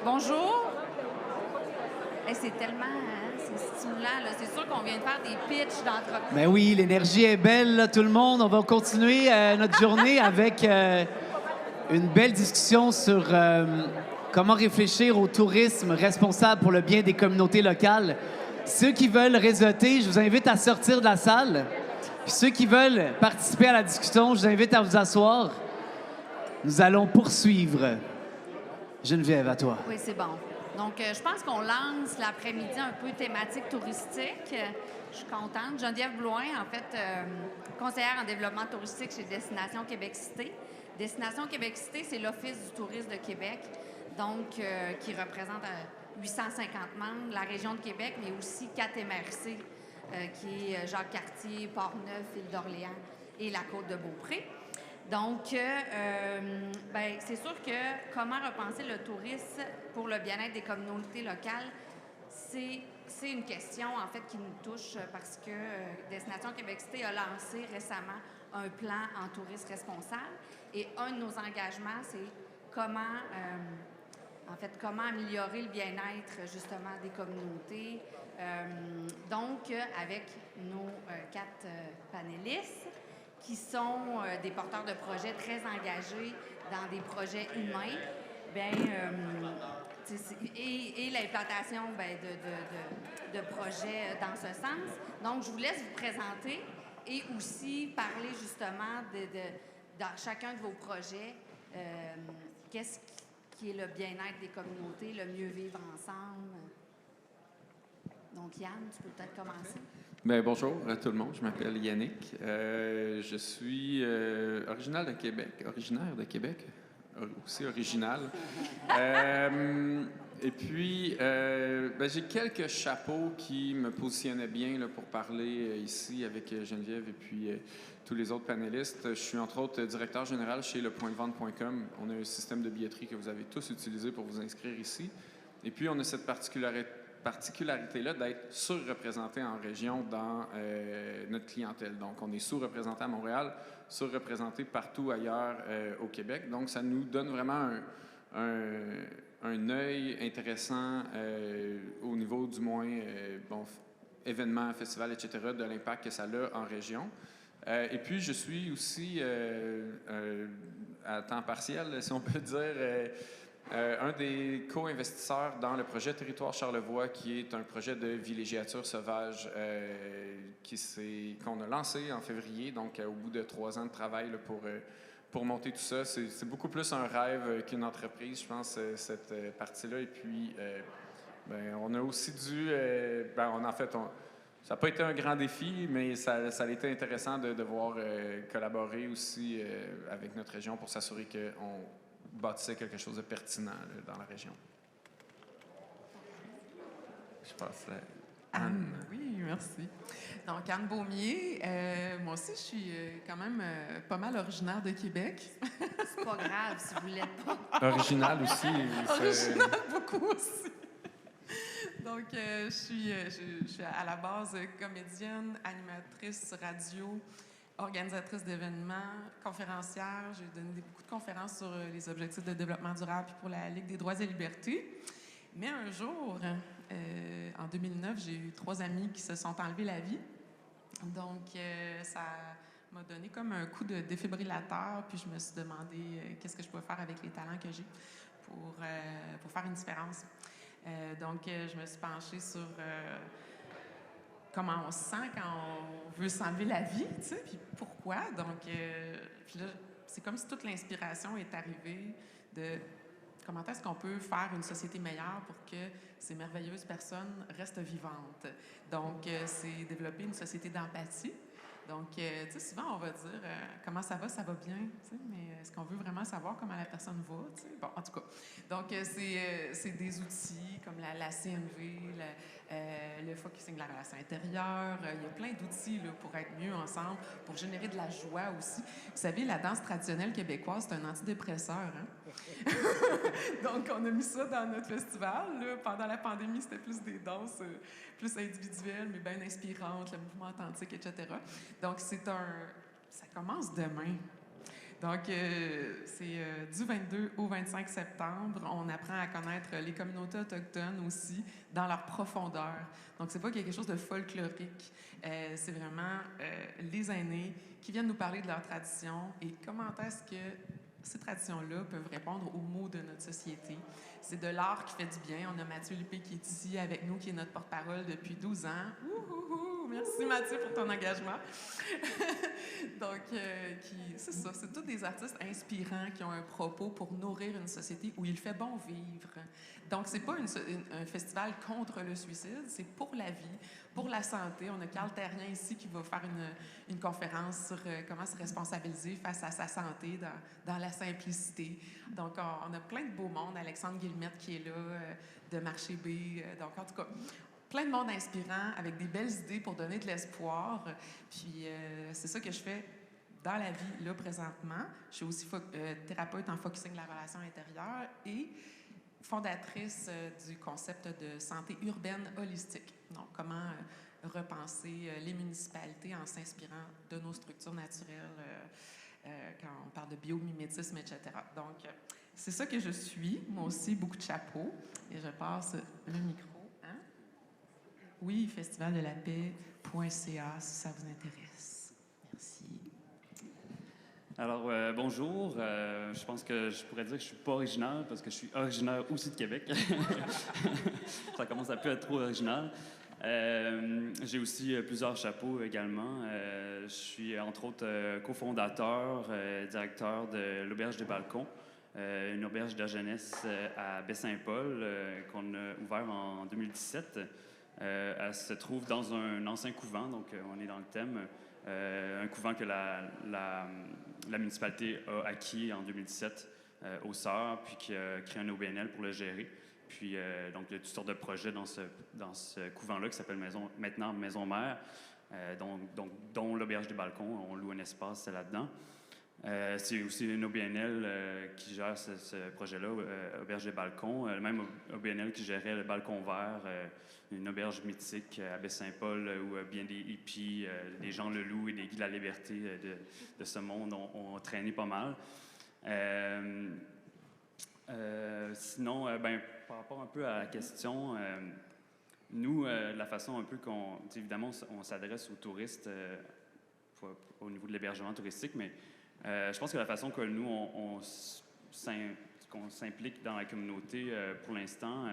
Bonjour. Hey, c'est tellement c'est stimulant. Là. C'est sûr qu'on vient de faire des pitchs d'entreprise. Ben oui, l'énergie est belle, là, tout le monde. On va continuer notre journée avec une belle discussion sur comment réfléchir au tourisme responsable pour le bien des communautés locales. Ceux qui veulent réseauter, je vous invite à sortir de la salle. Puis ceux qui veulent participer à la discussion, je vous invite à vous asseoir. Nous allons poursuivre. Geneviève, à toi. Oui, c'est bon. Donc, je pense qu'on lance l'après-midi un peu thématique touristique. Je suis contente. Geneviève Blouin, en fait, conseillère en développement touristique chez Destination Québec Cité. Destination Québec Cité, c'est l'Office du tourisme de Québec, donc qui représente 850 membres, la région de Québec, mais aussi 4 MRC, qui est Jacques-Cartier, Port-Neuf, Île-d'Orléans et la Côte-de-Beaupré. Donc, c'est sûr que comment repenser le tourisme pour le bien-être des communautés locales, c'est une question, en fait, qui nous touche parce que Destination Québec Cité a lancé récemment un plan en tourisme responsable. Et un de nos engagements, c'est comment améliorer le bien-être, justement, des communautés. Donc, avec nos 4 panélistes, qui sont des porteurs de projets très engagés dans des projets humains, et l'implantation de projets dans ce sens. Donc, je vous laisse vous présenter et aussi parler justement dans chacun de vos projets, qu'est-ce qui est le bien-être des communautés, le mieux vivre ensemble. Donc, Yann, tu peux peut-être commencer. Bien, bonjour à tout le monde, je m'appelle Yannick. Je suis originaire de Québec, aussi original. Et puis, j'ai quelques chapeaux qui me positionnaient bien là, pour parler ici avec Geneviève et puis tous les autres panélistes. Je suis entre autres directeur général chez lepointdevente.com. On a un système de billetterie que vous avez tous utilisé pour vous inscrire ici. Et puis, on a cette particularité-là d'être surreprésenté en région dans notre clientèle. Donc, on est sous-représenté à Montréal, surreprésenté partout ailleurs au Québec. Donc, ça nous donne vraiment un œil intéressant au niveau, du moins, événements, festivals, etc., de l'impact que ça a en région. Et puis, je suis aussi à temps partiel, si on peut dire, un des co-investisseurs dans le projet Territoire Charlevoix, qui est un projet de villégiature sauvage qu'on a lancé en février, donc au bout de 3 ans de travail là, pour monter tout ça. C'est beaucoup plus un rêve qu'une entreprise, je pense, cette partie-là. Et puis, on a aussi dû... ça n'a pas été un grand défi, mais ça a été intéressant de devoir collaborer aussi avec notre région pour s'assurer qu'on bâtissait quelque chose de pertinent là, dans la région. Je passe à Anne. Oui, merci. Donc, Anne Beaumier, moi aussi, je suis quand même pas mal originaire de Québec. C'est pas grave si vous l'êtes pas. Original aussi. Original beaucoup aussi. Donc, je suis à la base comédienne, animatrice radio, organisatrice d'événements, conférencière. J'ai donné beaucoup de conférences sur les objectifs de développement durable puis pour la Ligue des droits et libertés. Mais un jour, en 2009, j'ai eu 3 amis qui se sont enlevés la vie. Donc, ça m'a donné comme un coup de défibrillateur. Puis je me suis demandé qu'est-ce que je pouvais faire avec les talents que j'ai pour faire une différence. Donc, je me suis penchée sur comment on se sent quand on veut s'enlever la vie, tu sais, puis pourquoi. Donc, puis là, c'est comme si toute l'inspiration est arrivée de comment est-ce qu'on peut faire une société meilleure pour que ces merveilleuses personnes restent vivantes. Donc, c'est développer une société d'empathie. Donc, tu sais, souvent, on va dire comment ça va bien, tu sais, mais est-ce qu'on veut vraiment savoir comment la personne va, tu sais? Bon, en tout cas. Donc, c'est des outils comme la CNV, le focusing de la relation intérieure. Il y a plein d'outils là, pour être mieux ensemble, pour générer de la joie aussi. Vous savez, la danse traditionnelle québécoise, c'est un antidépresseur, hein? Donc, on a mis ça dans notre festival. Là. Pendant la pandémie, c'était plus des danses plus individuelles, mais bien inspirantes, le mouvement authentique, etc. Donc, ça commence demain. Donc, c'est du 22 au 25 septembre. On apprend à connaître les communautés autochtones aussi dans leur profondeur. Donc, c'est pas quelque chose de folklorique. C'est vraiment les aînés qui viennent nous parler de leurs traditions et comment est-ce que ces traditions-là peuvent répondre aux maux de notre société. C'est de l'art qui fait du bien. On a Mathieu Lupé qui est ici avec nous, qui est notre porte-parole depuis 12 ans. Merci Mathieu pour ton engagement. Donc, c'est ça, c'est tous des artistes inspirants qui ont un propos pour nourrir une société où il fait bon vivre. Donc, c'est pas un festival contre le suicide, c'est pour la vie, pour la santé. On a Carl Terrien ici qui va faire une conférence sur comment se responsabiliser face à sa santé dans la simplicité. Donc, on a plein de beaux mondes. Alexandre Guillemette qui est là, de Marché B. Donc, en tout cas, plein de monde inspirant avec des belles idées pour donner de l'espoir. Puis, c'est ça que je fais dans la vie, là, présentement. Je suis aussi thérapeute en focusing de la relation intérieure et fondatrice du concept de santé urbaine holistique. Donc, comment repenser les municipalités en s'inspirant de nos structures naturelles quand on parle de biomimétisme, etc. Donc, c'est ça que je suis. Moi aussi, beaucoup de chapeaux. Et je passe le micro. Hein? Oui, festivaldelpaix.ca si ça vous intéresse. Merci. Alors, bonjour. Je pense que je pourrais dire que je suis pas originaire parce que je suis originaire aussi de Québec. Ça commence à plus être trop original. J'ai aussi plusieurs chapeaux également. Je suis entre autres cofondateur, directeur de l'Auberge des Balcons, une auberge de jeunesse à Baie-Saint-Paul qu'on a ouvert en 2017. Elle se trouve dans un ancien couvent, donc on est dans le thème. Un couvent que la municipalité a acquis en 2017 aux Sœurs, puis qui a créé un OBNL pour le gérer. Puis, donc, il y a toutes sortes de projets dans ce couvent-là qui s'appelle maintenant Maison Mère, dont l'Auberge des Balcons. On loue un espace là-dedans. C'est aussi une OBNL qui gère ce projet-là, Auberge des Balcons. Le même OBNL qui gérait le Balcon Vert, une auberge mythique à Baie-Saint-Paul où bien des hippies, des Jean Leloup et des Guy de la Liberté de ce monde ont traîné pas mal. Sinon, par rapport un peu à la question, nous, la façon un peu évidemment, on s'adresse aux touristes au niveau de l'hébergement touristique, mais je pense que la façon que nous, qu'on s'implique dans la communauté pour l'instant,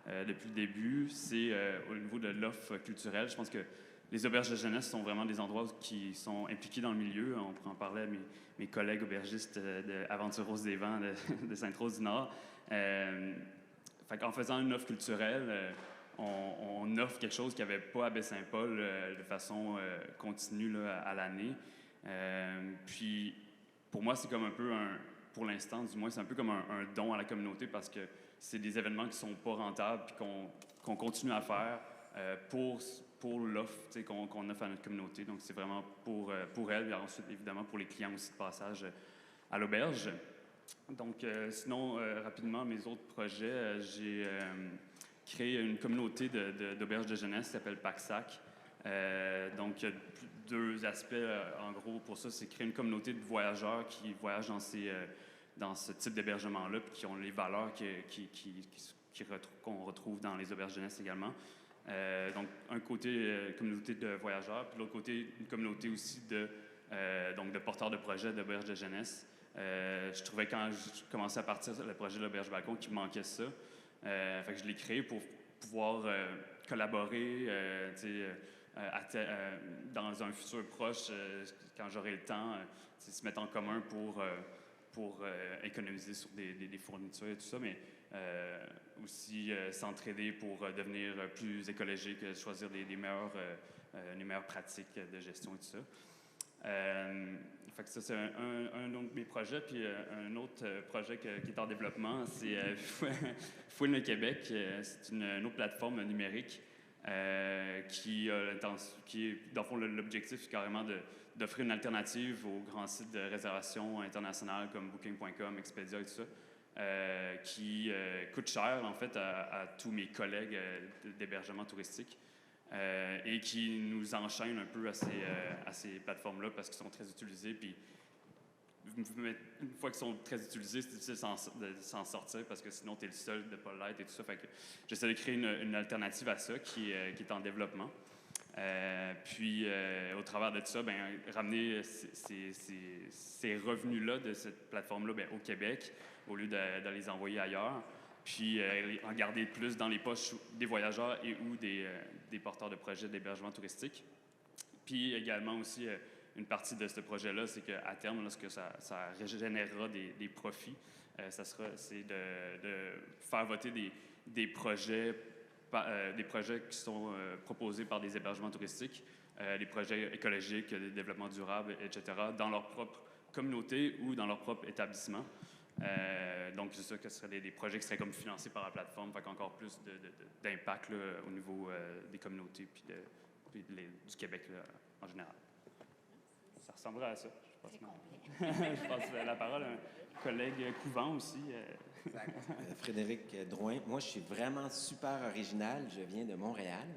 depuis le début, c'est au niveau de l'offre culturelle. Je pense que les auberges de jeunesse sont vraiment des endroits qui sont impliqués dans le milieu. On pourrait en parler à mes collègues aubergistes de Aventure Rose des Vents de Sainte-Rose-du-Nord. En faisant une offre culturelle, on offre quelque chose qu'il n'y avait pas à Baie-Saint-Paul de façon continue là, à l'année. Puis, pour moi, c'est comme un peu pour l'instant, du moins, c'est un peu comme un don à la communauté parce que c'est des événements qui ne sont pas rentables puis qu'on continue à faire pour l'offre qu'on offre à notre communauté. Donc, c'est vraiment pour elle et ensuite, évidemment, pour les clients aussi de passage à l'auberge. Donc, sinon, rapidement, mes autres projets, j'ai créé une communauté d'auberges de jeunesse qui s'appelle PACSAC. Donc, il y a deux aspects, en gros, pour ça. C'est créer une communauté de voyageurs qui voyagent dans ce type d'hébergement-là puis qui ont les valeurs qu'on retrouve dans les auberges de jeunesse également. Donc, un côté communauté de voyageurs, puis l'autre côté, une communauté aussi de porteurs de projets d'auberges de jeunesse. Je trouvais quand je commençais à partir le projet de l'Auberge Balcon qu'il manquait ça. Fait que je l'ai créé pour pouvoir collaborer dans un futur proche, quand j'aurai le temps, se mettre en commun pour économiser sur des fournitures et tout ça, mais aussi s'entraider pour devenir plus écologique, choisir les meilleures pratiques de gestion et tout ça. Fait que ça, c'est un de mes projets. Puis un autre projet qui est en développement, c'est Fouine le Québec. C'est une autre plateforme numérique qui est, dans le fond, l'objectif carrément d'offrir une alternative aux grands sites de réservation internationales comme Booking.com, Expedia et tout ça, qui coûte cher, en fait, à tous mes collègues d'hébergement touristique. Et qui nous enchaînent un peu à ces plateformes-là parce qu'ils sont très utilisés. Puis une fois qu'ils sont très utilisés, c'est difficile de s'en sortir parce que sinon, tu es le seul de ne pas l'être et tout ça. Fait que j'essaie de créer une alternative à ça qui est en développement. Puis, au travers de tout ça, ramener ces revenus-là de cette plateforme-là au Québec au lieu de les envoyer ailleurs. Puis, en garder plus dans les poches des voyageurs et ou des porteurs de projets d'hébergement touristique. Puis, également aussi, une partie de ce projet-là, c'est qu'à terme, lorsque ça régénérera des profits, c'est de faire voter des projets qui sont proposés par des hébergements touristiques, des projets écologiques, de développement durable, etc., dans leur propre communauté ou dans leur propre établissement. Donc, c'est ça que ce serait des projets qui seraient comme financés par la plateforme, fait qu'encore plus d'impact là, au niveau des communautés puis du Québec là, en général. Ça ressemblerait à ça, je pense. Je passe la parole à un collègue Couvent aussi. Exact. Frédéric Drouin. Moi, je suis vraiment super original. Je viens de Montréal.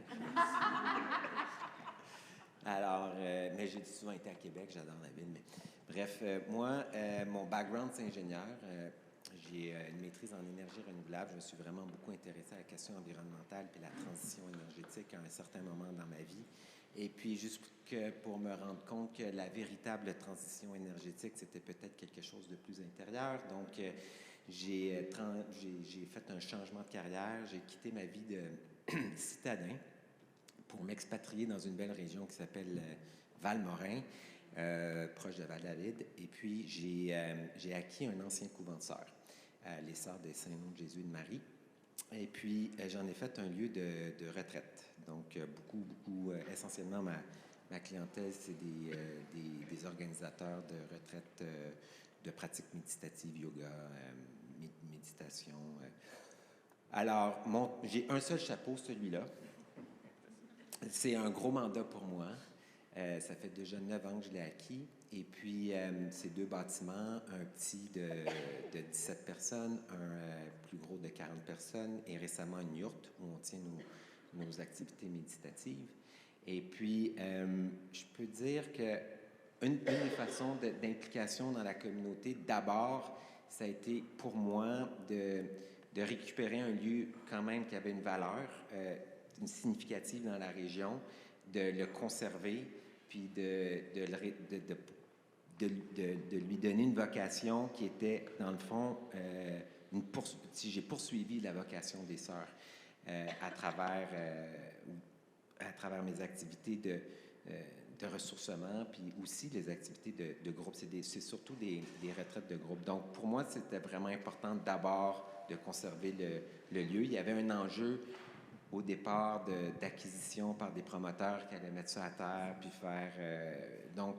Alors, mais j'ai souvent été à Québec. J'adore la ville. Mais bref, moi, mon background, c'est ingénieur. J'ai une maîtrise en énergie renouvelable. Je me suis vraiment beaucoup intéressé à la question environnementale puis la transition énergétique à un certain moment dans ma vie. Et puis, juste pour me rendre compte que la véritable transition énergétique, c'était peut-être quelque chose de plus intérieur. Donc, j'ai fait un changement de carrière. J'ai quitté ma vie de citadin pour m'expatrier dans une belle région qui s'appelle Val-Morin, proche de Val-David. Et puis, j'ai acquis un ancien couvent de sœurs, les Sœurs des Saints-Noms de Jésus et de Marie. Et puis, j'en ai fait un lieu de retraite. Donc, beaucoup, essentiellement, ma clientèle, c'est des organisateurs de retraites de pratiques méditatives, yoga, méditation. Alors, j'ai un seul chapeau, celui-là. C'est un gros mandat pour moi. Ça fait déjà 9 ans que je l'ai acquis. Et puis, c'est 2 bâtiments, un petit de 17 personnes, un plus gros de 40 personnes, et récemment une yourte où on tient nos activités méditatives. Et puis, je peux dire que une des façons d'implication dans la communauté, d'abord, ça a été pour moi de récupérer un lieu quand même qui avait une valeur significative dans la région, de le conserver, puis de lui donner une vocation qui était, dans le fond, j'ai poursuivi la vocation des sœurs à travers mes activités de ressourcement, puis aussi les activités de groupe. C'est surtout des retraites de groupe. Donc, pour moi, c'était vraiment important d'abord de conserver le lieu. Il y avait un enjeu au départ d'acquisition par des promoteurs qui allaient mettre ça à terre, puis faire... donc,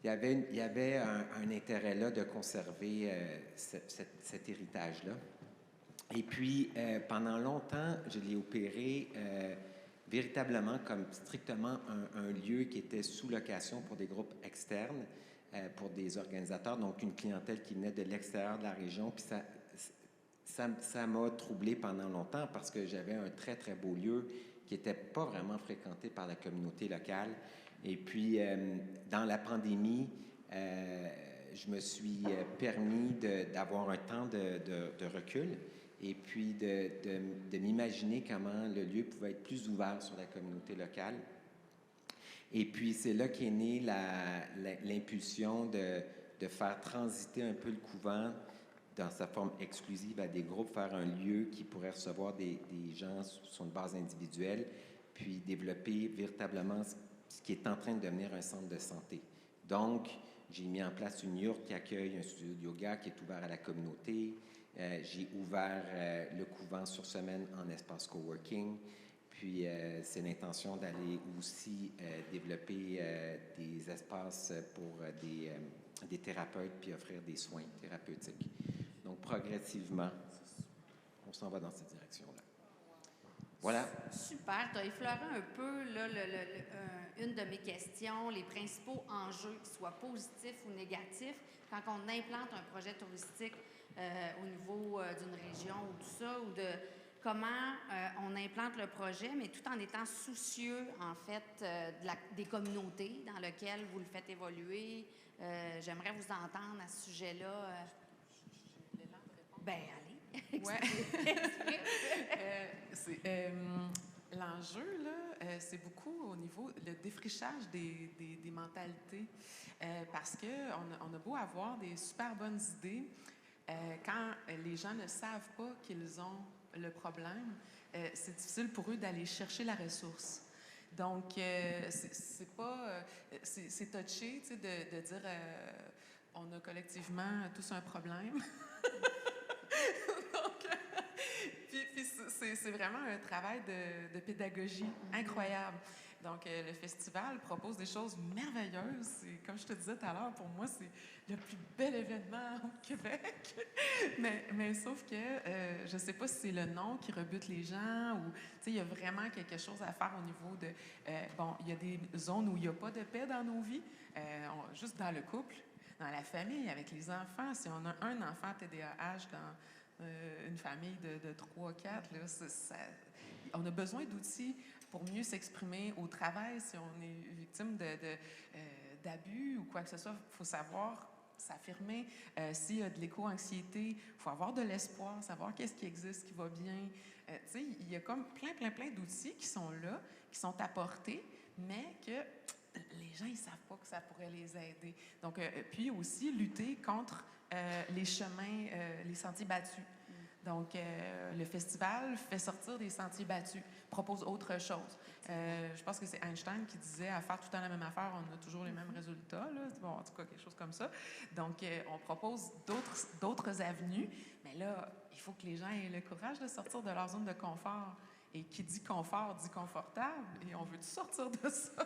il y avait un intérêt là de conserver cet héritage-là. Et puis, pendant longtemps, je l'ai opéré véritablement comme strictement un lieu qui était sous location pour des groupes externes, pour des organisateurs, donc une clientèle qui venait de l'extérieur de la région. Puis ça m'a troublé pendant longtemps parce que j'avais un très, très beau lieu qui n'était pas vraiment fréquenté par la communauté locale. Et puis, dans la pandémie, je me suis permis d'avoir un temps de recul et puis de m'imaginer comment le lieu pouvait être plus ouvert sur la communauté locale. Et puis, c'est là qu'est née l'impulsion de faire transiter un peu le couvent dans sa forme exclusive à des groupes, faire un lieu qui pourrait recevoir des gens sur une base individuelle, puis développer véritablement ce qui est en train de devenir un centre de santé. Donc, j'ai mis en place une yourte qui accueille un studio de yoga qui est ouvert à la communauté. J'ai ouvert le couvent sur semaine en espace coworking. Puis, c'est l'intention d'aller aussi développer des espaces pour des thérapeutes puis offrir des soins thérapeutiques. Donc, progressivement, on s'en va dans cette direction-là. Voilà. Super. Tu as effleuré un peu là, une de mes questions, les principaux enjeux, qu'ils soient positifs ou négatifs, quand on implante un projet touristique au niveau d'une région ou tout ça, ou comment on implante le projet, mais tout en étant soucieux, en fait, des communautés dans lesquelles vous le faites évoluer. J'aimerais vous entendre à ce sujet-là. Ben, allez. Ouais. L'enjeu, là, c'est beaucoup au niveau le défrichage des mentalités. Parce qu'on a beau avoir des super bonnes idées, quand les gens ne savent pas qu'ils ont le problème, c'est difficile pour eux d'aller chercher la ressource. Donc, c'est pas... c'est touché, tu sais, de dire on a collectivement tous un problème. Donc, puis c'est vraiment un travail de pédagogie incroyable. Donc, le festival propose des choses merveilleuses. Et comme je te disais tout à l'heure, pour moi, c'est le plus bel événement au Québec. mais sauf que je ne sais pas si c'est le nom qui rebute les gens ou, tu sais, il y a vraiment quelque chose à faire au niveau de... bon, il y a des zones où il n'y a pas de paix dans nos vies, juste dans le couple, dans la famille, avec les enfants. Si on a un enfant TDAH dans une famille de 3, 4, là, on a besoin d'outils pour mieux s'exprimer au travail. Si on est victime d'abus ou quoi que ce soit, il faut savoir s'affirmer. S'il y a de l'éco-anxiété, il faut avoir de l'espoir, savoir qu'est-ce qui existe, qui va bien. Tu sais, il y a comme plein d'outils qui sont là, qui sont apportés, mais que les gens, ils ne savent pas que ça pourrait les aider. Donc, puis aussi, lutter contre les chemins, les sentiers battus. Donc, le festival fait sortir des sentiers battus, propose autre chose. Je pense que c'est Einstein qui disait « à faire tout le temps la même affaire, on a toujours les mêmes résultats. » Bon, en tout cas, quelque chose comme ça. Donc, on propose d'autres avenues, mais là, il faut que les gens aient le courage de sortir de leur zone de confort. Et qui dit confort, dit confortable, et on veut sortir de ça.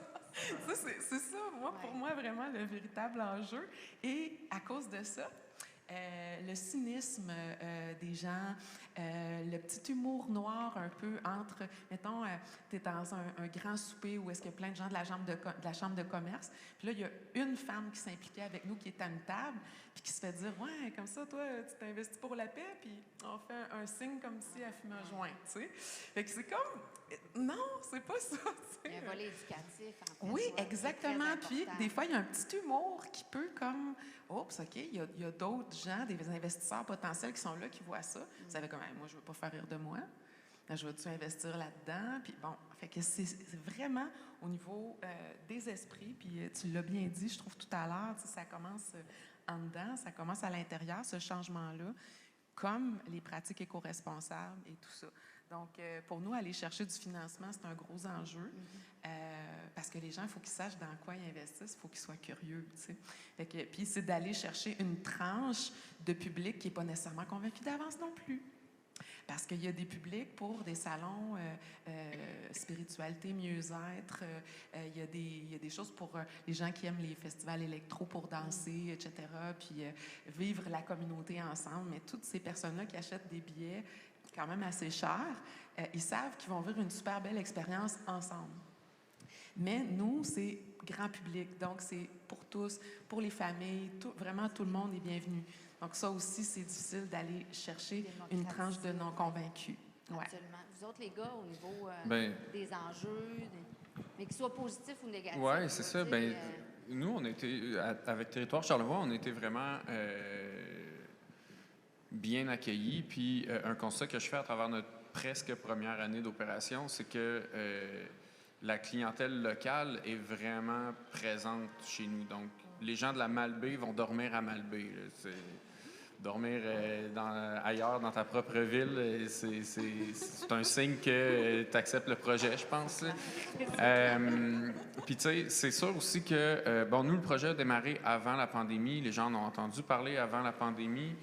C'est ça, pour moi, vraiment le véritable enjeu. Et à cause de ça, le cynisme des gens, le petit humour noir un peu entre, mettons, tu es dans un grand souper où est-ce qu'il y a plein de gens de la chambre de commerce, puis là, il y a une femme qui s'impliquait avec nous, qui est à une table, puis qui se fait dire « Ouais, comme ça, toi, tu t'investis pour la paix », puis on fait un signe comme si elle fumait un joint, tu sais. Fait que c'est comme... Non, c'est pas ça, tu sais. Il y a un volet éducatif, en fait. Oui, exactement. Puis, des fois, il y a un petit humour qui peut comme... Oups, OK, il y a d'autres gens, des investisseurs potentiels qui sont là, qui voient ça. Vous savez comme, moi, je veux pas faire rire de moi. Je veux-tu investir là-dedans? Puis bon, fait que c'est vraiment au niveau des esprits. Puis tu l'as bien dit, je trouve tout à l'heure, ça commence en dedans, ça commence à l'intérieur, ce changement-là, comme les pratiques éco-responsables et tout ça. Donc, pour nous, aller chercher du financement, c'est un gros enjeu parce que les gens, il faut qu'ils sachent dans quoi ils investissent, il faut qu'ils soient curieux, tu sais. Fait que, puis, c'est d'aller chercher une tranche de public qui n'est pas nécessairement convaincu d'avance non plus. Parce qu'il y a des publics pour des salons spiritualité, mieux-être. Il y a des choses pour les gens qui aiment les festivals électro pour danser, etc. Puis vivre la communauté ensemble. Mais toutes ces personnes-là qui achètent des billets quand même assez chers, ils savent qu'ils vont vivre une super belle expérience ensemble. Mais nous, c'est grand public. Donc, c'est pour tous, pour les familles. Vraiment, tout le monde est bienvenu. Donc, ça aussi, c'est difficile d'aller chercher une tranche de non-convaincus. Ouais. Absolument. Vous autres, les gars, au niveau des enjeux, mais qu'ils soient positifs ou négatifs. Oui, c'est ça. Nous, on était, avec Territoire Charlevoix, on était vraiment bien accueillis. Puis, un constat que je fais à travers notre presque première année d'opération, c'est que la clientèle locale est vraiment présente chez nous. Donc, les gens de la Malbaie vont dormir à Malbaie. Dormir ailleurs dans ta propre ville, c'est un signe que tu acceptes le projet, je pense. Puis, tu sais, c'est sûr aussi que, nous, le projet a démarré avant la pandémie. Les gens en ont entendu parler avant la pandémie.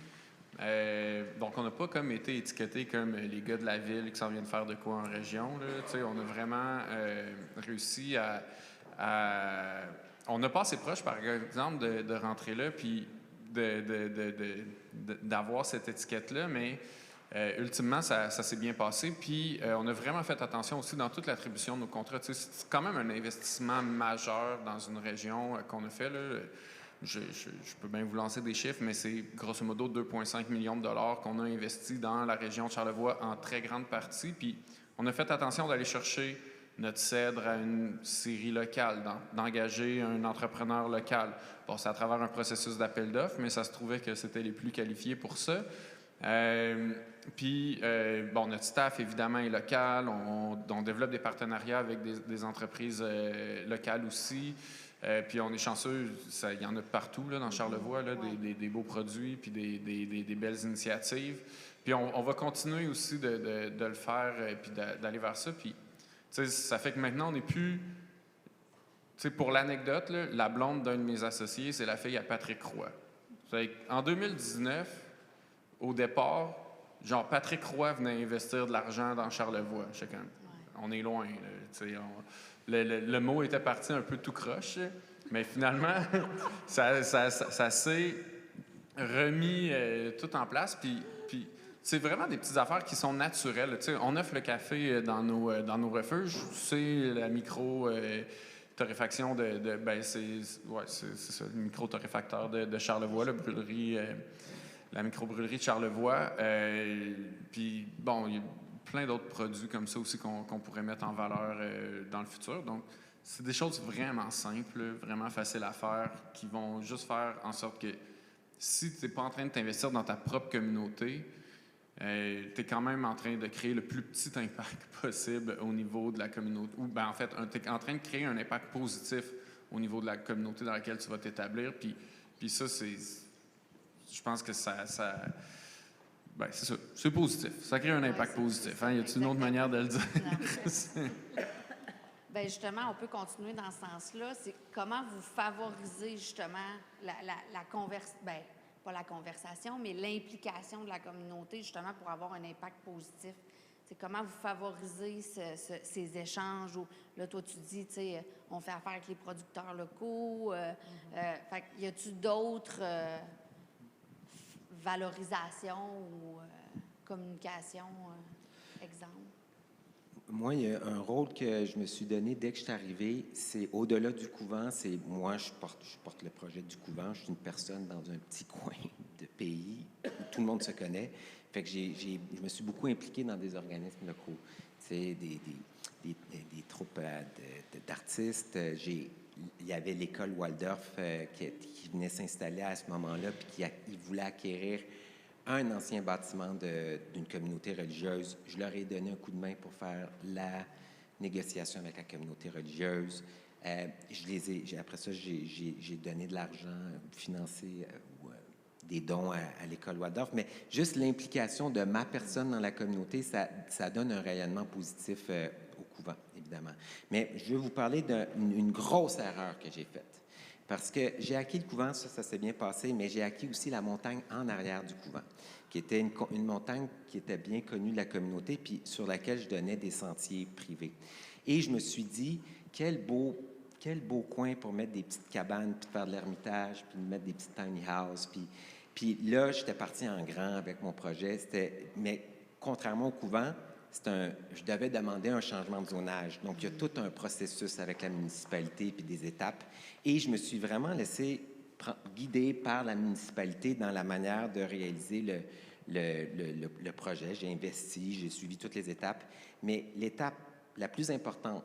Donc, on n'a pas comme été étiquetés comme les gars de la ville qui s'en viennent faire de quoi en région. Tu sais, on a vraiment réussi à... On n'a pas assez proche, par exemple, de rentrer là, puis d'avoir cette étiquette-là, mais ultimement, ça s'est bien passé. Puis, on a vraiment fait attention aussi dans toute l'attribution de nos contrats. Tu sais, c'est quand même un investissement majeur dans une région qu'on a fait, là. je peux bien vous lancer des chiffres, mais c'est grosso modo 2,5 millions de dollars qu'on a investi dans la région de Charlevoix en très grande partie. Puis on a fait attention d'aller chercher notre cèdre à une scierie locale, d'engager un entrepreneur local. Bon, c'est à travers un processus d'appel d'offres, mais ça se trouvait que c'était les plus qualifiés pour ça. Bon, notre staff, évidemment, est local. On développe des partenariats avec des entreprises locales aussi. Puis on est chanceux, il y en a partout là, dans Charlevoix, là, des beaux produits puis des belles initiatives. Puis on va continuer aussi de le faire puis d'aller vers ça. Puis ça fait que maintenant, on n'est plus... Pour l'anecdote, là, la blonde d'un de mes associés, c'est la fille à Patrick Roy. En 2019, au départ, genre Patrick Roy venait investir de l'argent dans Charlevoix. On est loin. Là, le mot était parti un peu tout croche, mais finalement, ça s'est remis tout en place. Puis c'est vraiment des petites affaires qui sont naturelles. On offre le café dans nos refuges. C'est la micro-torréfaction c'est ça, le micro-torréfacteur de Charlevoix, la brûlerie... la microbrûlerie de Charlevoix. Puis, bon, il y a plein d'autres produits comme ça aussi qu'on pourrait mettre en valeur dans le futur. Donc, c'est des choses vraiment simples, vraiment faciles à faire, qui vont juste faire en sorte que si tu n'es pas en train de t'investir dans ta propre communauté, tu es quand même en train de créer le plus petit impact possible au niveau de la communauté. Ou, en fait, tu es en train de créer un impact positif au niveau de la communauté dans laquelle tu vas t'établir. Puis ça, c'est... Je pense que c'est ça, c'est positif. Ça crée un impact positif. Hein? Y a-t-il une autre manière de le dire? Bien, justement, on peut continuer dans ce sens-là. C'est comment vous favorisez justement pas la conversation, mais l'implication de la communauté justement pour avoir un impact positif. C'est comment vous favorisez ces échanges où, là, toi, tu dis, tu sais, on fait affaire avec les producteurs locaux. Fait y a-tu d'autres... valorisation ou communication, exemple? Moi, il y a un rôle que je me suis donné dès que je suis arrivé, c'est au-delà du couvent, c'est moi, je porte le projet du couvent. Je suis une personne dans un petit coin de pays où tout le monde se connaît. Fait que je me suis beaucoup impliqué dans des organismes locaux. Tu sais, des troupes d'artistes. Il y avait l'école Waldorf qui venait s'installer à ce moment-là, puis qui voulait acquérir un ancien bâtiment d'une communauté religieuse. Je leur ai donné un coup de main pour faire la négociation avec la communauté religieuse. Après ça, j'ai donné de l'argent, financé des dons à l'école Waldorf, mais juste l'implication de ma personne dans la communauté, ça donne un rayonnement positif au couvent, évidemment. Mais je vais vous parler d'une grosse erreur que j'ai faite. Parce que j'ai acquis le couvent, ça s'est bien passé, mais j'ai acquis aussi la montagne en arrière du couvent, qui était une montagne qui était bien connue de la communauté, puis sur laquelle je donnais des sentiers privés. Et je me suis dit, quel beau coin pour mettre des petites cabanes, puis faire de l'ermitage, puis mettre des petites tiny houses. Puis là, j'étais parti en grand avec mon projet. Mais contrairement au couvent, je devais demander un changement de zonage. Donc, il y a tout un processus avec la municipalité puis des étapes. Et je me suis vraiment laissé guider par la municipalité dans la manière de réaliser le projet. J'ai investi, j'ai suivi toutes les étapes. Mais l'étape la plus importante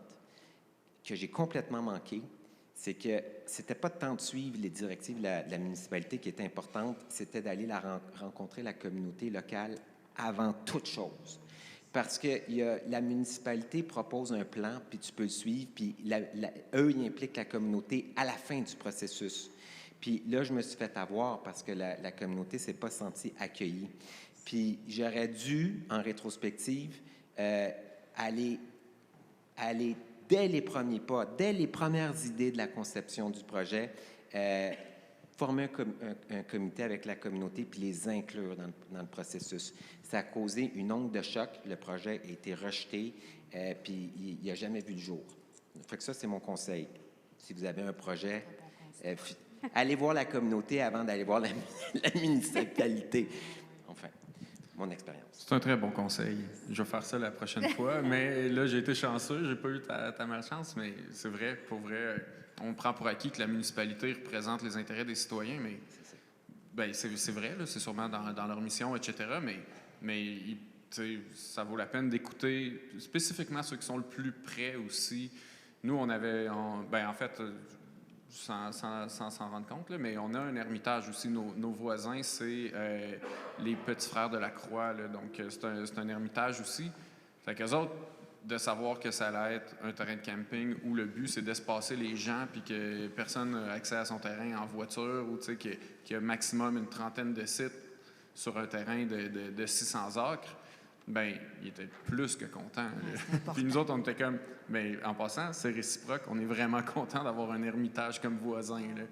que j'ai complètement manquée, c'est que c'était pas tant de suivre les directives de la municipalité qui était importante, c'était d'aller rencontrer la communauté locale avant toute chose. Parce que la municipalité propose un plan, puis tu peux le suivre, puis eux, ils impliquent la communauté à la fin du processus. Puis là, je me suis fait avoir parce que la communauté ne s'est pas sentie accueillie. Puis j'aurais dû, en rétrospective, aller dès les premiers pas, dès les premières idées de la conception du projet, former un comité avec la communauté puis les inclure dans le processus. Ça a causé une onde de choc. Le projet a été rejeté, puis il n'a jamais vu le jour. Fait que ça, c'est mon conseil. Si vous avez un projet, allez voir la communauté avant d'aller voir la municipalité. Enfin. mon expérience. C'est un très bon conseil. Je vais faire ça la prochaine fois. Mais là, j'ai été chanceux. J'ai pas eu ta malchance. Mais c'est vrai, pour vrai, on prend pour acquis que la municipalité représente les intérêts des citoyens. Mais ben, c'est vrai, là, c'est sûrement dans leur mission, etc. Mais ça vaut la peine d'écouter spécifiquement ceux qui sont le plus près aussi. Nous, on avait, en fait, sans s'en rendre compte, là, mais on a un ermitage aussi. Nos voisins, c'est les petits frères de la Croix. Là, donc, c'est un ermitage aussi. Fait qu'eux autres, de savoir que ça allait être un terrain de camping où le but, c'est d'espacer les gens puis que personne n'a accès à son terrain en voiture ou qu'il y a maximum une trentaine de sites sur un terrain de 600 acres, bien, il était plus que content. Puis nous autres, on était comme, bien, en passant, c'est réciproque. On est vraiment content d'avoir un ermitage comme voisin. Là.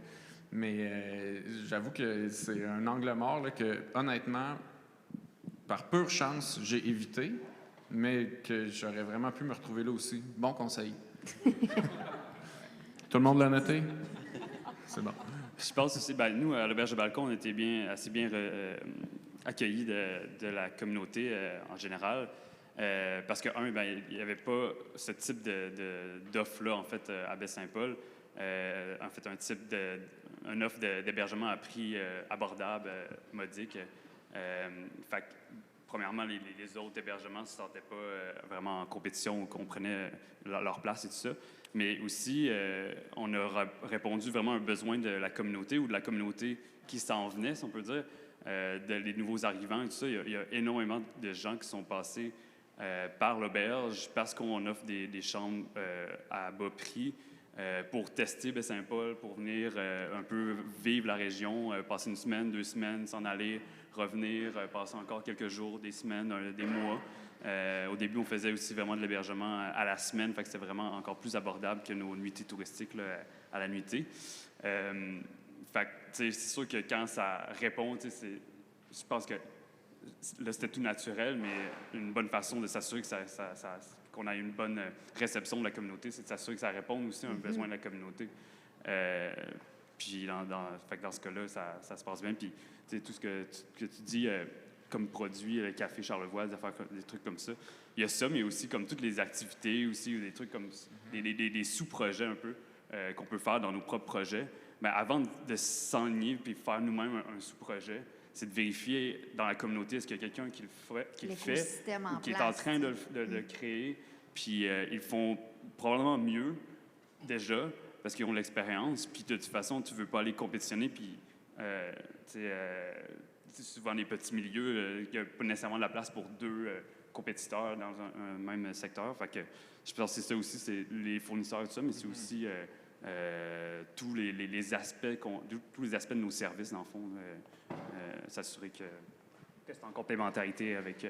Mais j'avoue que c'est un angle mort là, que, honnêtement, par pure chance, j'ai évité, mais que j'aurais vraiment pu me retrouver là aussi. Bon conseil. Tout le monde l'a noté? C'est bon. Je pense aussi, nous, à l'Auberge de Balcon, on était assez bien accueillis de la communauté en général. Parce que, il n'y avait pas ce type d'offre-là, en fait, à Baie-Saint-Paul. En fait, un offre d'hébergement à prix abordable, modique. Fait que, premièrement, les autres hébergements ne se sentaient pas vraiment en compétition ou qu'on prenait leur place et tout ça. Mais aussi, on a répondu vraiment à un besoin de la communauté ou de la communauté qui s'en venait, si on peut dire, les nouveaux arrivants et tout ça. Il y a énormément de gens qui sont passés par l'auberge parce qu'on offre des chambres à bas prix pour tester Baie-Saint-Paul, pour venir un peu vivre la région, passer une semaine, 2 semaines, s'en aller, revenir, passer encore quelques jours, des semaines, des mois. Au début, on faisait aussi vraiment de l'hébergement à la semaine, fait que c'était vraiment encore plus abordable que nos nuitées touristiques là, à la nuitée. Fait que, c'est sûr que quand ça répond, je pense que là, c'était tout naturel, mais une bonne façon de s'assurer que qu'on ait une bonne réception de la communauté, c'est de s'assurer que ça réponde aussi à un besoin de la communauté. Puis dans ce cas-là, ça se passe bien. Puis tout ce que tu dis comme produit, le café Charlevoix, des trucs comme ça, il y a ça, mais aussi comme toutes les activités aussi, ou des trucs comme des sous-projets un peu qu'on peut faire dans nos propres projets. Mais avant de s'enligner puis faire nous-mêmes un sous-projet, c'est de vérifier dans la communauté est-ce qu'il y a quelqu'un qui le fait ou qui est en train de le créer. Puis ils font probablement mieux déjà parce qu'ils ont l'expérience. Puis de toute façon, tu ne veux pas aller compétitionner. Puis souvent, les petits milieux, il n'y a pas nécessairement de la place pour 2 compétiteurs dans un même secteur. Fait que je pense que c'est ça aussi, c'est les fournisseurs et tout ça, mais c'est aussi tous les aspects de nos services, dans le fond, s'assurer que c'est en complémentarité avec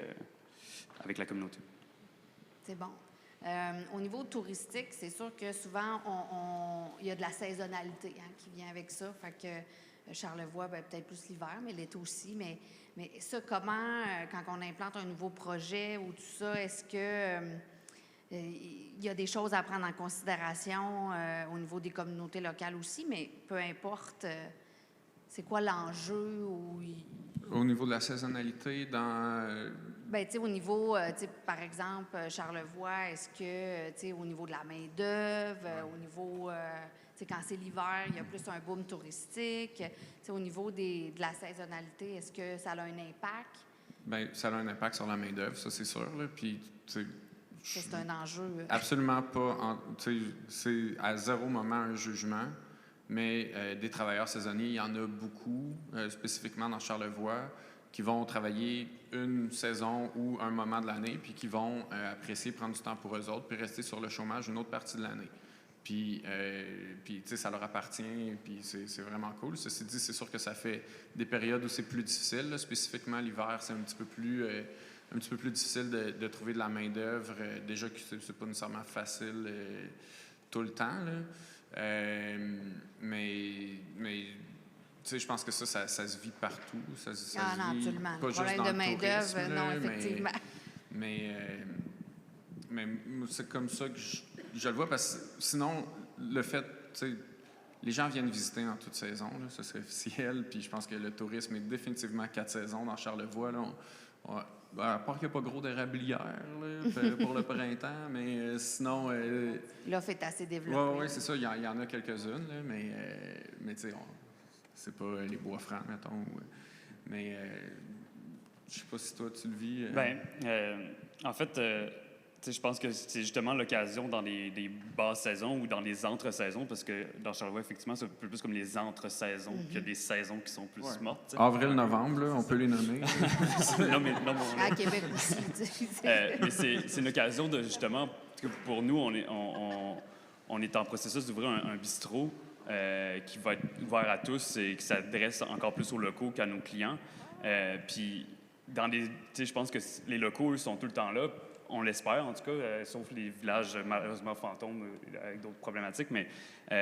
la communauté. C'est bon. Au niveau touristique, c'est sûr que souvent, il y a de la saisonnalité qui vient avec ça. Fait que Charlevoix, peut-être plus l'hiver, mais l'été aussi. Mais ça, comment, quand on implante un nouveau projet ou tout ça, est-ce que il y a des choses à prendre en considération au niveau des communautés locales aussi, mais peu importe, c'est quoi l'enjeu? Au niveau de la saisonnalité, au niveau, par exemple, Charlevoix, est-ce que, au niveau de la main-d'œuvre, au niveau, quand c'est l'hiver, il y a plus un boom touristique, au niveau de la saisonnalité, est-ce que ça a un impact? Bien, ça a un impact sur la main-d'œuvre, ça, c'est sûr. Là. Puis, c'est un enjeu. Absolument pas. C'est à 0 moment un jugement, mais des travailleurs saisonniers, il y en a beaucoup, spécifiquement dans Charlevoix, qui vont travailler une saison ou un moment de l'année, puis qui vont apprécier prendre du temps pour eux autres, puis rester sur le chômage une autre partie de l'année. Puis ça leur appartient, puis c'est vraiment cool. Ceci dit, c'est sûr que ça fait des périodes où c'est plus difficile. Là. Spécifiquement, l'hiver, c'est un petit peu plus difficile de trouver de la main-d'œuvre. Déjà que c'est pas nécessairement facile tout le temps. Là. Mais je pense que ça se vit partout. Ça se vit absolument. Pas le juste problème dans de main-d'œuvre, non, effectivement. Mais c'est comme ça que je le vois, parce que sinon, le fait, les gens viennent visiter en toute saison, là, ça c'est officiel, puis je pense que le tourisme est définitivement 4 saisons dans Charlevoix. Là. Ouais. Ben, à part qu'il n'y a pas gros d'érablières là, pour le printemps, mais sinon... L'offre est assez développée. Oui, c'est ça. Il y en a quelques-unes, là, mais tu sais, c'est pas les bois francs, mettons. Mais je sais pas si toi, tu le vis. En fait, tu sais, je pense que c'est justement l'occasion dans des basses saisons ou dans les entre-saisons, parce que dans Charlevoix, effectivement, c'est un peu plus comme les entre-saisons, qu'il y a des saisons qui sont plus mortes. Tu sais. Avril, novembre, là, on peut les nommer. À Québec aussi. Mais c'est une occasion de, justement, parce que pour nous, on est en processus d'ouvrir un bistrot qui va être ouvert à tous et qui s'adresse encore plus aux locaux qu'à nos clients. Puis, tu sais, je pense que les locaux, eux, sont tout le temps là. On l'espère, en tout cas, sauf les villages, malheureusement, fantômes avec d'autres problématiques. Mais, tu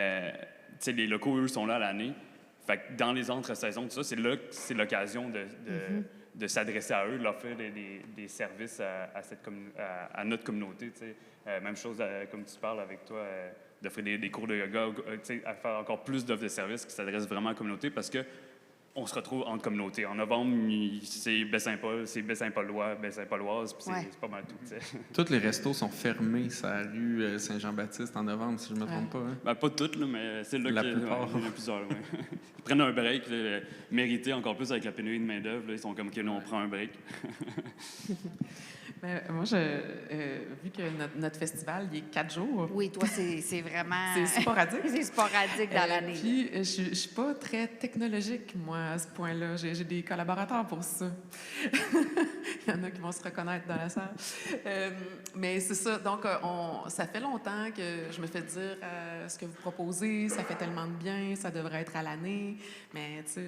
sais, les locaux, eux, sont là à l'année. Fait que dans les entre-saisons, tout ça, c'est là que c'est l'occasion de s'adresser à eux, de leur offrir des services à notre communauté. Tu sais. Même chose, comme tu parles avec toi, d'offrir des cours de yoga, tu sais, à faire encore plus d'offres de services qui s'adressent vraiment à la communauté parce que on se retrouve en communauté. En novembre, c'est Baie-Saint-Paul, c'est Baie-Saint-Paulois, Baie-Saint-Pauloise, puis c'est pas mal tout. T'sais. Tous les restos sont fermés sur la rue Saint-Jean-Baptiste en novembre, si je ne me trompe pas. Hein? Ben, pas toutes, là, mais c'est là la qu'il y plupart. en a plusieurs. Ouais. Ils prennent un break, là, mérité encore plus avec la pénurie de main-d'œuvre. Ils sont comme, OK, là, on prend un break. Moi, vu que notre festival, il est 4 jours. Oui, toi, c'est vraiment... C'est sporadique. C'est sporadique dans l'année. Puis, je ne suis pas très technologique, moi, à ce point-là. J'ai des collaborateurs pour ça. Il y en a qui vont se reconnaître dans la salle. Mais c'est ça. Donc, ça fait longtemps que je me fais dire ce que vous proposez, ça fait tellement de bien, ça devrait être à l'année. Mais, tu sais,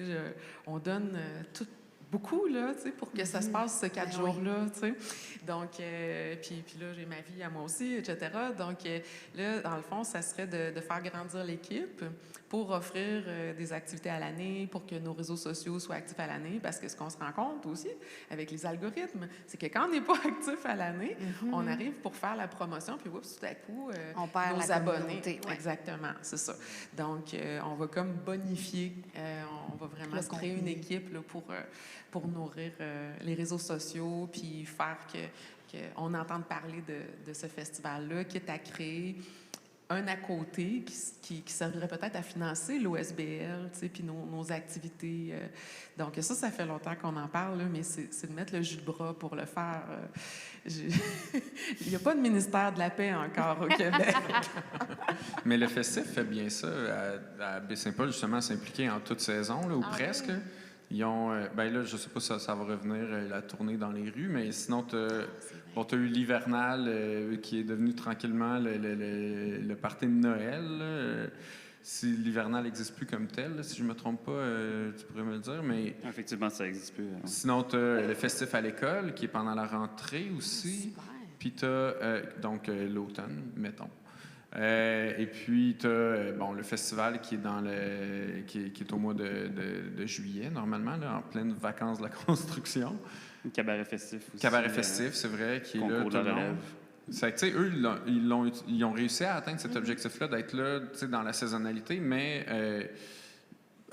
on donne tout beaucoup, là, tu sais, pour que ça se passe ces 4 jours-là, tu sais. Donc, puis là, j'ai ma vie à moi aussi, etc. Donc, là, dans le fond, ça serait de faire grandir l'équipe pour offrir des activités à l'année, pour que nos réseaux sociaux soient actifs à l'année, parce que ce qu'on se rend compte aussi avec les algorithmes, c'est que quand on n'est pas actif à l'année, on arrive pour faire la promotion, puis oups, tout à coup, on perd nos la abonnés. ouais. Exactement, c'est ça. Donc, on va comme bonifier, on va vraiment se créer une équipe là, pour nourrir les réseaux sociaux, puis faire qu'on entende parler de ce festival-là, quitte à créer un à côté qui servirait peut-être à financer l'OSBL, tu sais, puis nos activités. Donc ça fait longtemps qu'on en parle, là, mais c'est de mettre le jus de bras pour le faire. Il n'y a pas de ministère de la paix encore au Québec. Mais le festif fait bien ça. À Baie-Saint-Paul, justement, s'impliquer en toute saison, là, ou presque. Oui. Ils ont, ben là, je ne sais pas si ça va revenir, la tournée dans les rues, mais sinon, tu as eu l'hivernal qui est devenu tranquillement le party de Noël. Là. Si l'hivernal n'existe plus comme tel, là, si je ne me trompe pas, tu pourrais me le dire. Mais Effectivement, ça n'existe plus. Hein. Sinon, tu as le festif à l'école qui est pendant la rentrée aussi. Puis tu as donc l'automne, mettons. Et puis, tu as le festival qui est, qui est au mois de juillet, normalement, là, en pleine vacances de la construction. Le cabaret festif aussi. Cabaret festif, c'est vrai, qui est là tout le long. C'est que, tu sais, eux, ils ont réussi à atteindre cet objectif-là, d'être là, tu sais, dans la saisonnalité, mais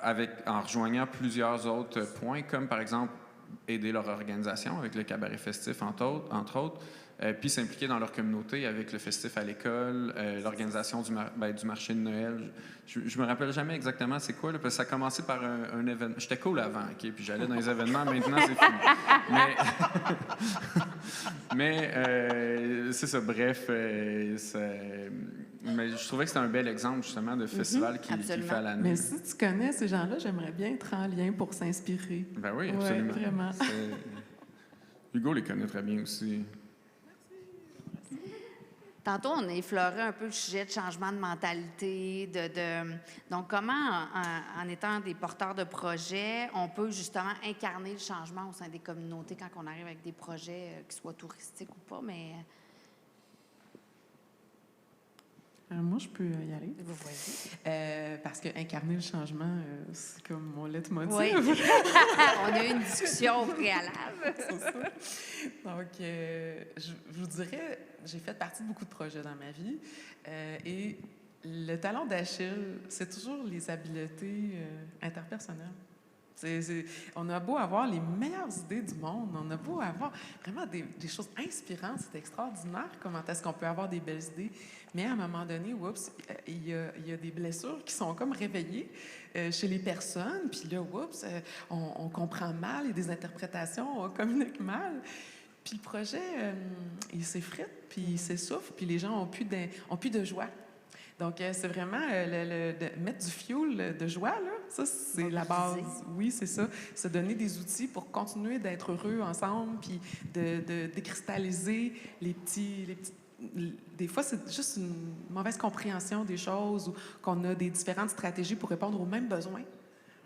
en rejoignant plusieurs autres points, comme, par exemple, aider leur organisation avec le cabaret festif, entre autres, puis s'impliquer dans leur communauté avec le festif à l'école, l'organisation du marché de Noël. Je me rappelle jamais exactement c'est quoi, là, parce que ça a commencé par un événement. J'étais cool avant, OK, puis j'allais dans les événements. Maintenant, c'est fini. Mais c'est ça. Bref, mais je trouvais que c'était un bel exemple, justement, de festival qui fait à l'année. Mais si tu connais ces gens-là, j'aimerais bien être en lien pour s'inspirer. Ben oui, absolument. Ouais, vraiment. Hugo les connaît très bien aussi. Tantôt, on a effleuré un peu le sujet de changement de mentalité, donc comment, en étant des porteurs de projets, on peut justement incarner le changement au sein des communautés quand on arrive avec des projets qui soient touristiques ou pas, mais... Moi, je peux y aller. Vous voyez. Parce que incarner le changement, c'est comme mon leitmotiv. Oui. On a eu une discussion au préalable. C'est ça. Donc, je vous dirais, j'ai fait partie de beaucoup de projets dans ma vie. Et le talon d'Achille, c'est toujours les habiletés interpersonnelles. On a beau avoir les meilleures idées du monde, on a beau avoir vraiment des choses inspirantes, c'est extraordinaire comment est-ce qu'on peut avoir des belles idées, mais à un moment donné, oups, il y a des blessures qui sont comme réveillées chez les personnes, puis là, oups, on comprend mal, il y a des interprétations, on communique mal. Puis le projet, il s'effrite, puis il s'essouffle, puis les gens ont plus de joie. Donc, c'est vraiment de mettre du fuel de joie, là. Ça, c'est la base. Oui, c'est ça. Se donner des outils pour continuer d'être heureux ensemble, puis de décristalliser les petits. Des fois, c'est juste une mauvaise compréhension des choses ou qu'on a des différentes stratégies pour répondre aux mêmes besoins.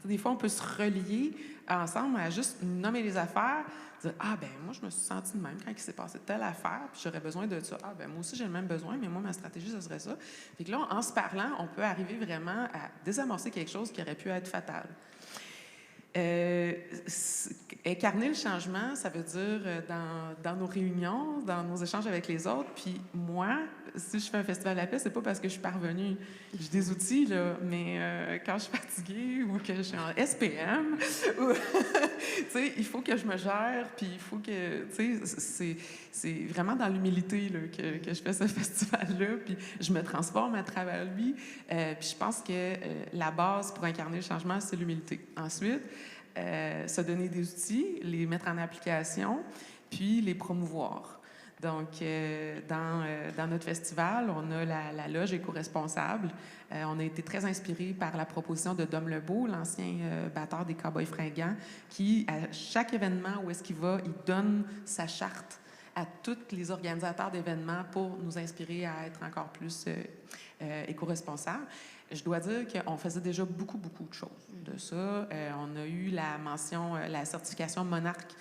Des fois, on peut se relier ensemble à juste nommer les affaires, dire « Ah, ben moi, je me suis sentie de même quand il s'est passé telle affaire, puis j'aurais besoin de ça. Ah, ben moi aussi, j'ai le même besoin, mais moi, ma stratégie, ce serait ça. » Fait que là, en se parlant, on peut arriver vraiment à désamorcer quelque chose qui aurait pu être fatal. Incarner le changement, ça veut dire dans nos réunions, dans nos échanges avec les autres. Puis moi, si je fais un festival de la paix, c'est pas parce que je suis parvenue. J'ai des outils, là, mais quand je suis fatiguée ou que je suis en SPM, il faut que je me gère, puis il faut que, c'est vraiment dans l'humilité là, que je fais ce festival-là, puis je me transforme à travers lui. Puis je pense que la base pour incarner le changement, c'est l'humilité. Ensuite, se donner des outils, les mettre en application, puis les promouvoir. Donc, dans notre festival, on a la loge éco-responsable. On a été très inspirés par la proposition de Dom Lebeau, l'ancien batteur des Cowboys fringants, qui, à chaque événement où est-ce qu'il va, il donne sa charte à tous les organisateurs d'événements pour nous inspirer à être encore plus éco-responsables. Je dois dire qu'on faisait déjà beaucoup de choses de ça. On a eu la mention, la certification Monarque,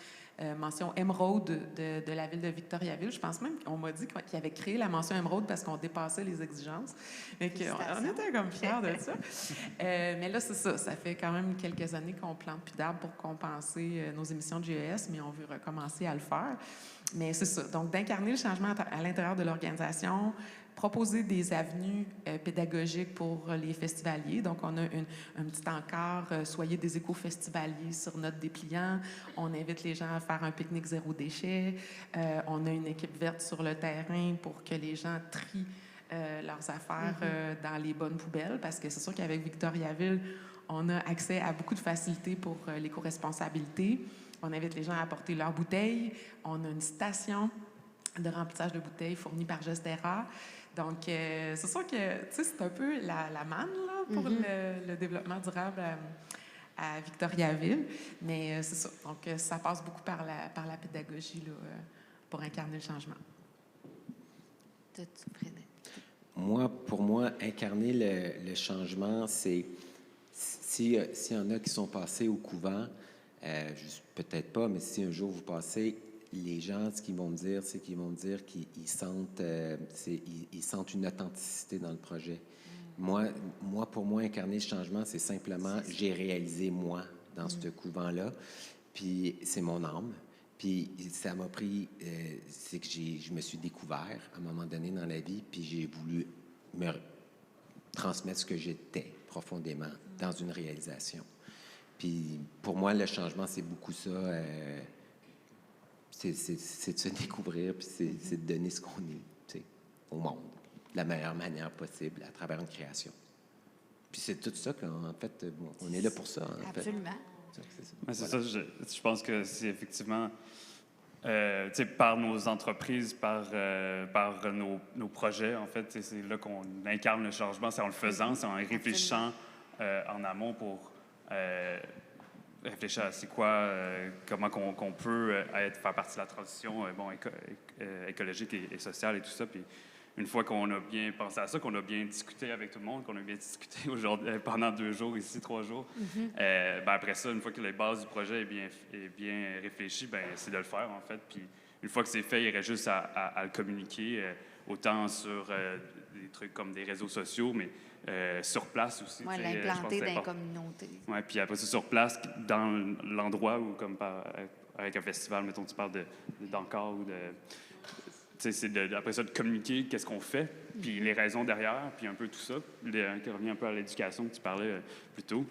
mention Émeraude de la ville de Victoriaville. Je pense même qu'on m'a dit qu'il avait créé la mention Émeraude parce qu'on dépassait les exigences. Mais on était comme fiers de ça. Mais là, c'est ça. Ça fait quand même quelques années qu'on plante plus d'arbres pour compenser nos émissions de GES, mais on veut recommencer à le faire. Mais c'est ça. Donc, d'incarner le changement à l'intérieur de l'organisation, proposer des avenues pédagogiques pour les festivaliers. Donc, on a un petit encart « Soyez des éco-festivaliers » sur notre dépliant. On invite les gens à faire un pique-nique zéro déchet. On a une équipe verte sur le terrain pour que les gens trient leurs affaires dans les bonnes poubelles, parce que c'est sûr qu'avec Victoriaville, on a accès à beaucoup de facilités pour l'éco-responsabilité. On invite les gens à apporter leurs bouteilles. On a une station de remplissage de bouteilles fournie par Gestera. Donc, c'est sûr que c'est un peu la manne là, pour le développement durable à Victoriaville. Mais c'est ça. Donc, ça passe beaucoup par la pédagogie là, pour incarner le changement. Pour moi, incarner le changement, c'est s'il y en a qui sont passés au couvent, peut-être pas, mais si un jour vous passez, les gens, ce qu'ils vont me dire, c'est qu'ils vont me dire qu'ils sentent, ils sentent une authenticité dans le projet. Pour moi, incarner le changement, c'est simplement, j'ai réalisé moi dans ce couvent-là, puis c'est mon âme. Puis ça m'a pris, c'est que je me suis découvert à un moment donné dans la vie, puis j'ai voulu me transmettre ce que j'étais profondément dans une réalisation. Puis pour moi, le changement, c'est beaucoup ça. C'est de se découvrir, puis c'est de donner ce qu'on est au monde, de la meilleure manière possible, à travers une création. Puis c'est tout ça qu'en fait, on est là pour ça. Absolument. C'est ça, je pense que c'est effectivement, par nos entreprises, par nos projets, en fait, c'est là qu'on incarne le changement, c'est en le faisant, c'est en réfléchissant en amont pour réfléchir à c'est quoi, comment qu'on peut faire partie de la transition écologique et sociale et tout ça. Puis une fois qu'on a bien pensé à ça, qu'on a bien discuté avec tout le monde, qu'on a bien discuté aujourd'hui pendant 2 jours ici, 3 jours, après ça, une fois que les bases du projet est bien réfléchies, c'est de le faire en fait. Puis une fois que c'est fait, il reste juste à le communiquer, autant sur des trucs comme des réseaux sociaux, mais sur place aussi. Oui, l'implanter dans les communautés. Oui, puis après ça, sur place, dans l'endroit où, comme avec un festival, mettons, tu parles d'encore ou de... c'est après ça de communiquer qu'est-ce qu'on fait, puis les raisons derrière, puis un peu tout ça, qui revient un peu à l'éducation que tu parlais plus tôt.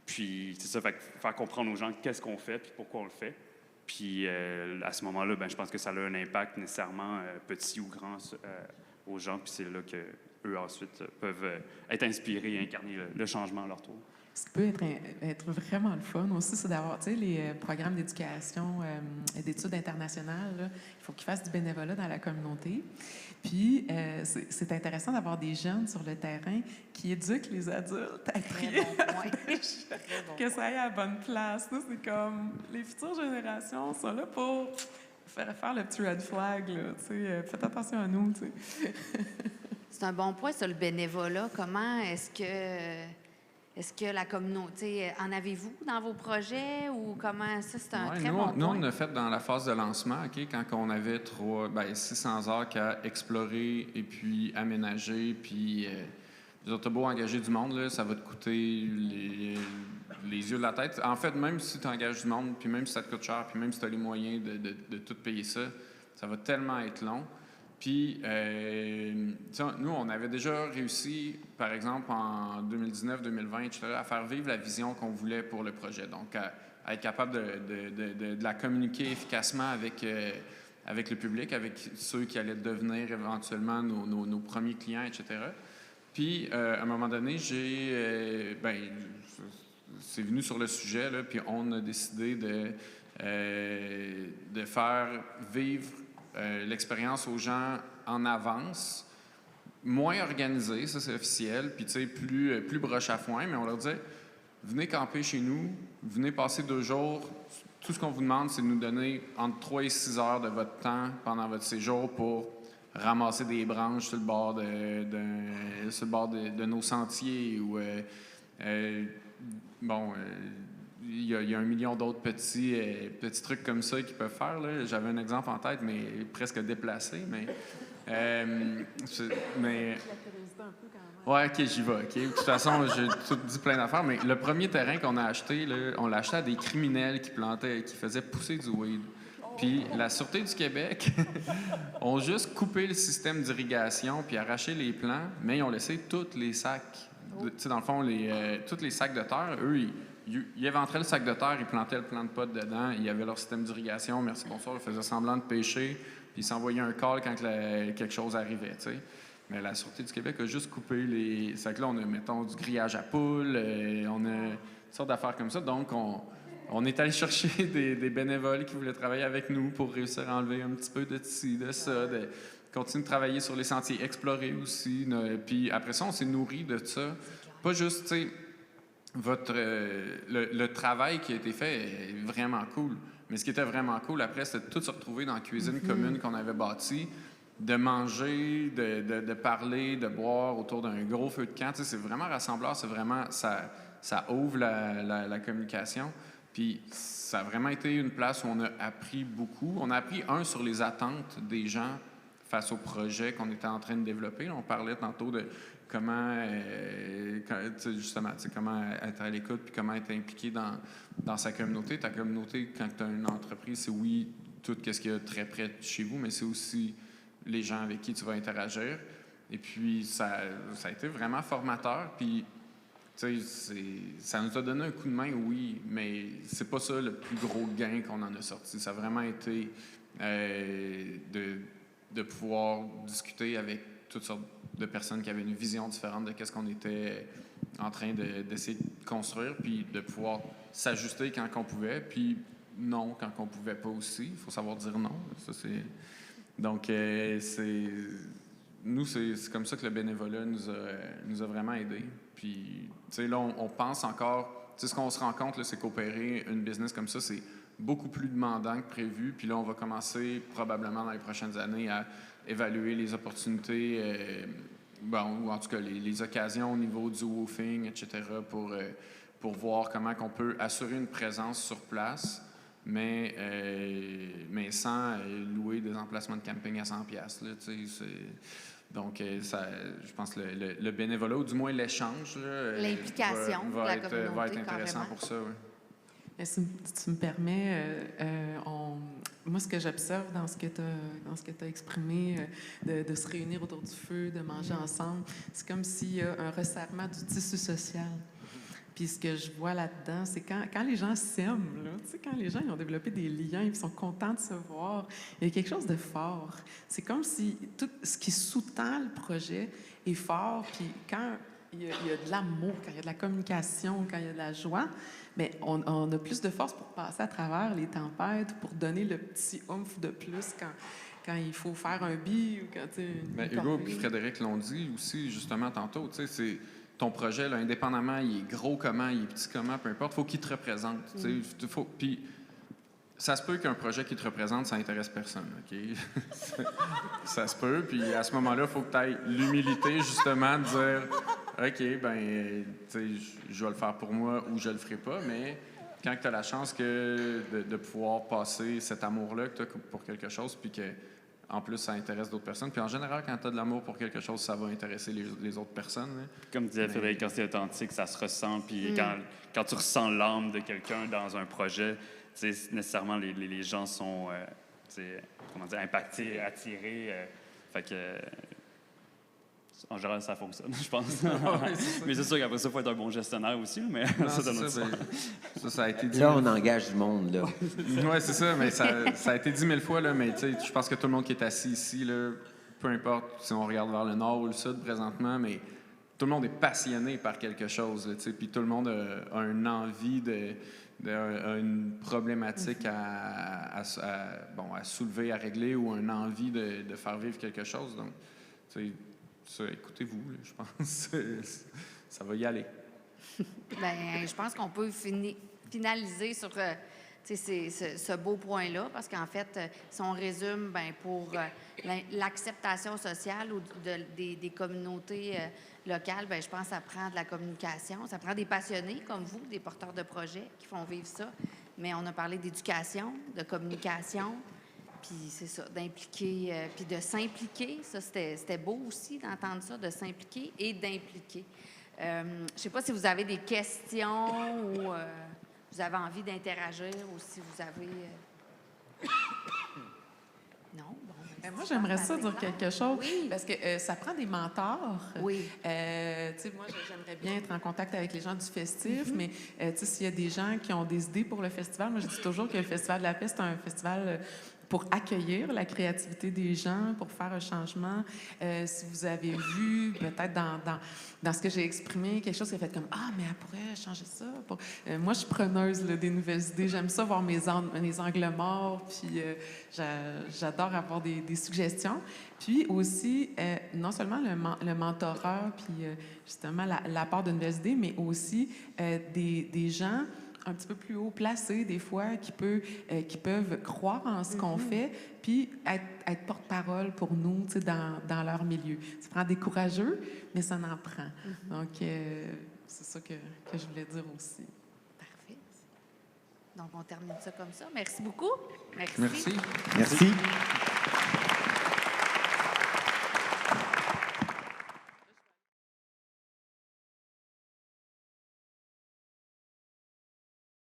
Puis, c'est ça, fait que faire comprendre aux gens qu'est-ce qu'on fait puis pourquoi on le fait. Puis, à ce moment-là, ben, je pense que ça a un impact nécessairement petit ou grand aux gens. Puis, c'est là qu'eux, ensuite, peuvent être inspirés et incarner le changement à leur tour. Ce qui peut être vraiment le fun aussi, c'est d'avoir, tu sais, les programmes d'éducation et d'études internationales, là, il faut qu'ils fassent du bénévolat dans la communauté. Puis, c'est intéressant d'avoir des jeunes sur le terrain qui éduquent les adultes à trier, que ça aille à la bonne place. Là, c'est comme, les futures générations sont là pour faire le petit red flag, là, tu sais, faites attention à nous, tu sais. C'est un bon point sur le bénévolat. Comment est-ce que la communauté, en avez-vous dans vos projets ou comment ça, c'est un très bon point? Nous, on a fait dans la phase de lancement, quand on avait 600 heures qu'à explorer et puis aménager, puis t'as beau engager du monde, là, ça va te coûter les yeux de la tête. En fait, même si tu engages du monde, puis même si ça te coûte cher, puis même si tu as les moyens de tout payer ça, ça va tellement être long. Puis, nous, on avait déjà réussi, par exemple, en 2019, 2020, etc., à faire vivre la vision qu'on voulait pour le projet. Donc, à être capable de la communiquer efficacement avec le public, avec ceux qui allaient devenir éventuellement nos premiers clients, etc. Puis, à un moment donné, c'est venu sur le sujet, là, puis on a décidé de faire vivre l'expérience aux gens en avance, moins organisé, ça c'est officiel, puis tu sais, plus broche à foin, mais on leur disait, venez camper chez nous, venez passer 2 jours, tout ce qu'on vous demande, c'est de nous donner entre 3 et 6 heures de votre temps pendant votre séjour pour ramasser des branches sur le bord de nos sentiers ou il y a 1 million d'autres petits trucs comme ça qu'ils peuvent faire. Là. J'avais un exemple en tête, mais presque déplacé. Ouais, OK, j'y vais. OK. De toute façon, j'ai tout dit plein d'affaires, mais le premier terrain qu'on a acheté, là, on l'a acheté à des criminels qui faisaient pousser du weed. Puis la Sûreté du Québec ont juste coupé le système d'irrigation puis arraché les plants, mais ils ont laissé tous les sacs. Tu sais, dans le fond, tous les sacs de terre, eux, ils éventraient le sac de terre, ils plantaient le plant de potes dedans, il y avait leur système d'irrigation, merci, bonsoir, ils faisaient semblant de pêcher, puis ils s'envoyaient un call quand quelque chose arrivait, tu sais. Mais la Sûreté du Québec a juste coupé les... C'est que là, on a, mettons, du grillage à poules, on a toutes sortes d'affaires comme ça, donc on est allé chercher des bénévoles qui voulaient travailler avec nous pour réussir à enlever un petit peu de ci, de ça, de continuer de travailler sur les sentiers, explorer aussi, puis après ça, on s'est nourri de ça. Pas juste, tu sais... Le travail qui a été fait est vraiment cool. Mais ce qui était vraiment cool après, c'était de tout se retrouver dans la cuisine commune qu'on avait bâtie, de manger, de parler, de boire autour d'un gros feu de camp. Tu sais, c'est vraiment rassembleur, c'est vraiment... Ça ouvre la communication. Puis ça a vraiment été une place où on a appris beaucoup. On a appris, sur les attentes des gens face au projet qu'on était en train de développer. Là, on parlait tantôt de comment, justement, comment être à l'écoute puis comment être impliqué dans sa communauté. Ta communauté, quand tu as une entreprise, c'est oui, tout ce qu'il y a très près de chez vous, mais c'est aussi les gens avec qui tu vas interagir. Et puis, ça a été vraiment formateur. Puis, tu sais, ça nous a donné un coup de main, oui, mais c'est pas ça le plus gros gain qu'on en a sorti. Ça a vraiment été de pouvoir discuter avec toutes sortes de personnes qui avaient une vision différente de qu'est-ce qu'on était en train d'essayer de construire, puis de pouvoir s'ajuster quand on pouvait, puis non quand on pouvait pas aussi. Il faut savoir dire non. Ça, c'est... Donc, nous, c'est comme ça que le bénévolat nous a vraiment aidés. Puis, tu sais, là, on pense encore... Tu sais, ce qu'on se rend compte, là, c'est qu'opérer une business comme ça, c'est beaucoup plus demandant que prévu. Puis là, on va commencer probablement dans les prochaines années à évaluer les opportunités, ou en tout cas les occasions au niveau du woofing, etc., pour voir comment on peut assurer une présence sur place, mais sans louer des emplacements de camping à 100$. Là, donc, je pense que le bénévolat, ou du moins l'échange, l'implication de la communauté, va être intéressant carrément. pour ça. Oui. Si tu me permets, moi, ce que j'observe dans ce que tu as exprimé, de se réunir autour du feu, de manger ensemble, c'est comme s'il y a un resserrement du tissu social. Puis ce que je vois là-dedans, c'est quand les gens s'aiment, là, tu sais, quand les gens ils ont développé des liens, ils sont contents de se voir, il y a quelque chose de fort. C'est comme si tout ce qui sous-tend le projet est fort, puis quand il y a de l'amour, quand il y a de la communication, quand il y a de la joie, mais on a plus de force pour passer à travers les tempêtes, pour donner le petit oomph de plus quand il faut faire un bi ou quand tu sais, Mais Hugo et Frédéric l'ont dit aussi, justement, tantôt, tu sais, c'est ton projet, là, indépendamment, il est gros comment, il est petit comment, peu importe, il faut qu'il te représente. Tu sais, puis ça se peut qu'un projet qui te représente, ça intéresse personne, OK? Ça se peut, puis à ce moment-là, il faut que tu aies l'humilité, justement, de dire, OK, ben, tu sais, je vais le faire pour moi ou je le ferai pas, mais quand tu as la chance de pouvoir passer cet amour-là que tu as pour quelque chose, puis que en plus, ça intéresse d'autres personnes. Puis en général, quand tu as de l'amour pour quelque chose, ça va intéresser les autres personnes. Là. Comme disait Frédéric, quand c'est authentique, ça se ressent. Puis quand tu ressens l'âme de quelqu'un dans un projet, nécessairement, les gens sont impactés, attirés. Fait que, en général, ça fonctionne, je pense. Mais c'est sûr qu'après ça, il faut être un bon gestionnaire aussi. Mais non, ça donne ça a été dit. Là, on engage du monde, là. Oui, c'est ça, mais ça a été dit 1000 fois, là, mais je pense que tout le monde qui est assis ici, là, peu importe si on regarde vers le nord ou le sud présentement, mais tout le monde est passionné par quelque chose, puis tout le monde a une envie une problématique à soulever, à régler, ou une envie de faire vivre quelque chose. Donc, ça, écoutez-vous, là, je pense. Ça va y aller. Bien, je pense qu'on peut finaliser sur ce beau point-là, parce qu'en fait, si on résume, ben, pour l'acceptation sociale ou des communautés locales, ben, je pense que ça prend de la communication, ça prend des passionnés comme vous, des porteurs de projets qui font vivre ça. Mais on a parlé d'éducation, de communication, puis c'est ça, d'impliquer, puis de s'impliquer. Ça, c'était beau aussi d'entendre ça, de s'impliquer et d'impliquer. Je ne sais pas si vous avez des questions ou vous avez envie d'interagir ou si vous avez... Non? Bon, ben, moi, j'aimerais ça dire quelque chose, oui. parce que ça prend des mentors. Oui. Tu sais, moi, j'aimerais bien être en contact avec les gens du festif, mais tu sais, s'il y a des gens qui ont des idées pour le festival, moi, je dis toujours que le Festival de la paix, c'est un festival pour accueillir la créativité des gens, pour faire un changement. Si vous avez vu, peut-être dans ce que j'ai exprimé, quelque chose qui a fait comme « Ah, mais elle pourrait changer ça. » Moi, je suis preneuse là, des nouvelles idées. J'aime ça voir mes angles morts, puis j'adore avoir des suggestions. Puis aussi, non seulement le mentorat, puis justement l'apport de nouvelles idées, mais aussi des gens un petit peu plus haut placés, des fois, qui peuvent croire en ce qu'on fait, puis être porte-parole pour nous, tu sais, dans leur milieu. Ça prend des courageux, mais ça en prend. Donc, c'est ça que je voulais dire aussi. Parfait. Donc, on termine ça comme ça. Merci beaucoup. Merci. Merci.